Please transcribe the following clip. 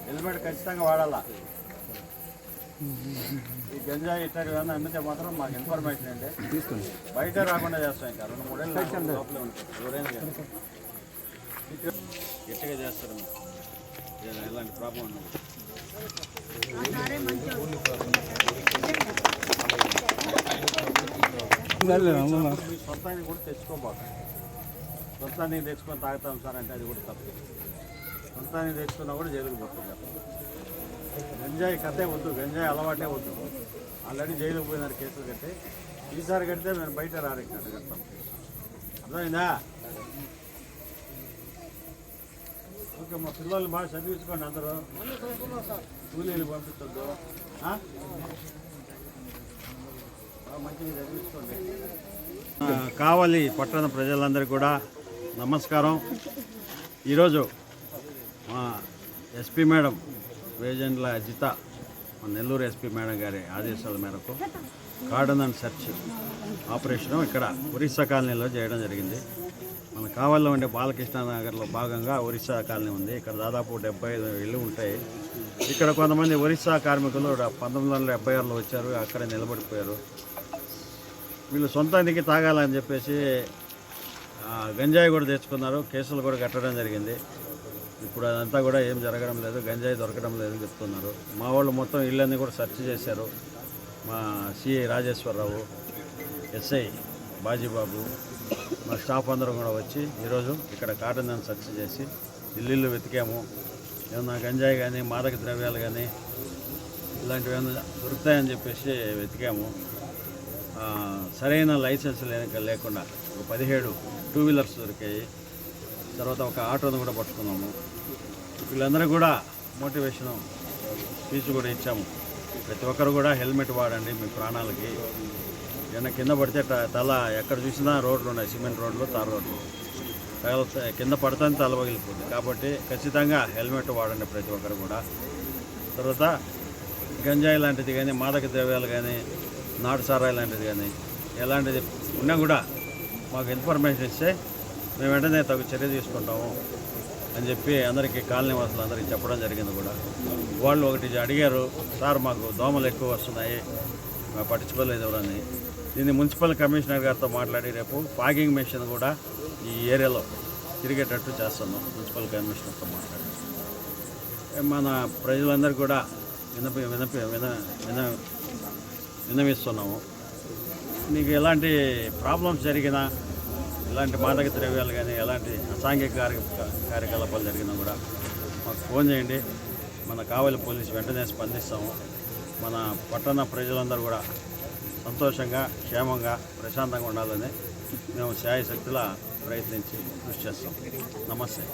Helmet ఖచ్చితంగా వాడాలా. ఈ గంజాయి ఇట్లాంటివన్నీ అమ్మితే మాత్రం మాకు ఇన్ఫర్మేషన్ అంటే తీసుకుని బయట రాకుండా చేస్తాం. ఇంకా 2-3 ఏళ్ళు లోపలే ఉంటాయి. ఎవరైనా గట్టిగా చేస్తారు. ఎలాంటి ప్రాబ్లం ఉండదు. సొంతానికి కూడా తెచ్చుకోబాక. సొంతానికి తెచ్చుకొని తాగుతాం సార్ అంటే అది కూడా తప్పు. సొంతానికి తెచ్చుకున్నా కూడా జైలుకు పోతుంది. గంజాయి కథే వద్దు, గంజాయి అలవాటే వద్దు. ఆల్రెడీ జైలుకు పోయినారు కేసులు కట్టి. ఈసారి కడితే మేము బయట రారెక్కినట్టు కడతాం. అర్థమైందా? ఓకే, మా పిల్లలు బాగా చదివించుకోండి. అందరూ కూలీలు పంపించొద్దు. మంచిగా చదివించుకోండి. కావలి పట్టణ ప్రజలందరికీ కూడా నమస్కారం. ఈరోజు మా ఎస్పీ మేడం వేజెండ్ల అజిత, మన నెల్లూరు ఎస్పీ మేడం గారి ఆదేశాల మేరకు కార్డన్ అండ్ సెర్చ్ ఆపరేషన్ ఇక్కడ ఒరిస్సా కాలనీలో చేయడం జరిగింది. మన కావలిలో ఉండే బాలకృష్ణ నగర్లో భాగంగా ఒరిస్సా కాలనీ ఉంది. ఇక్కడ దాదాపు 75 ఇళ్ళు ఉంటాయి. ఇక్కడ కొంతమంది ఒరిస్సా కార్మికులు 1976లో వచ్చారు, అక్కడే నిలబడిపోయారు. వీళ్ళు సొంతానికి తాగాలని చెప్పేసి గంజాయి కూడా తెచ్చుకున్నారు. కేసులు కూడా కట్టడం జరిగింది. ఇప్పుడు అదంతా కూడా ఏం జరగడం లేదు, గంజాయి దొరకడం లేదని చెప్తున్నారు. మా వాళ్ళు మొత్తం ఇళ్ళన్నీ కూడా సెర్చ్ చేశారు. మా సిఐ రాజేశ్వరరావు, ఎస్ఐ బాజీబాబు, మా స్టాఫ్ అందరూ కూడా వచ్చి ఈరోజు ఇక్కడ కార్డన్ అండ్ సెర్చ్ చేసి ఇల్లు వెతికాము. ఏమన్నా గంజాయి కానీ మాదక ద్రవ్యాలు కానీ ఇలాంటివి ఏమైనా దొరుకుతాయని చెప్పేసి వెతికాము. సరైన లైసెన్స్ లేకుండా ఒక 17 2 వీలర్స్ దొరికాయి. తర్వాత ఒక ఆటోను కూడా పట్టుకున్నాము. వీళ్ళందరూ కూడా మోటివేషన్ స్పీచ్ కూడా ఇచ్చాము. ప్రతి ఒక్కరు కూడా హెల్మెట్ వాడండి మీ ప్రాణాలకి. ఏమైనా కింద పడితే తల ఎక్కడ చూసినా రోడ్లు ఉన్నాయి, సిమెంట్ రోడ్లు, తార్ రోడ్లు. కింద పడితే తల పగిలిపోతుంది. కాబట్టి ఖచ్చితంగా హెల్మెట్ వాడండి ప్రతి ఒక్కరు కూడా. తర్వాత గంజాయి లాంటిది కానీ మాదక ద్రవ్యాలు కానీ నాటు సారాయి లాంటిది కానీ ఎలాంటిది ఉన్నా కూడా మాకు ఇన్ఫర్మేషన్ ఇస్తే మేము వెంటనే తగు చర్య తీసుకుంటాము అని చెప్పి అందరికీ కాలనీ వాసులు అందరికీ చెప్పడం జరిగింది కూడా. వాళ్ళు ఒకటి అడిగారు, సార్ మాకు దోమలు ఎక్కువ వస్తున్నాయి, మేము పట్టించుకోలేదు ఎవరని. దీన్ని మున్సిపల్ కమిషనర్ గారితో మాట్లాడి రేపు ఫాగింగ్ మెషిన్ కూడా ఈ ఏరియాలో తిరిగేటట్టు చేస్తున్నాం. మున్సిపల్ కమిషనర్తో మాట్లాడి మన ప్రజలందరూ కూడా విన్నవిస్తున్నాము. మీకు ఎలాంటి ప్రాబ్లమ్స్ జరిగినా, ఎలాంటి మాదక ద్రవ్యాలు కానీ ఎలాంటి అసాంఘిక కార్యకలాపాలు జరిగినా కూడా మాకు ఫోన్ చేయండి. మన కావలి పోలీసు వెంటనే స్పందిస్తాము. మన పట్టణ ప్రజలందరూ కూడా సంతోషంగా, క్షేమంగా, ప్రశాంతంగా ఉండాలని మేము శాయశక్తులా ప్రయత్నించి కృషి చేస్తాం. నమస్తే.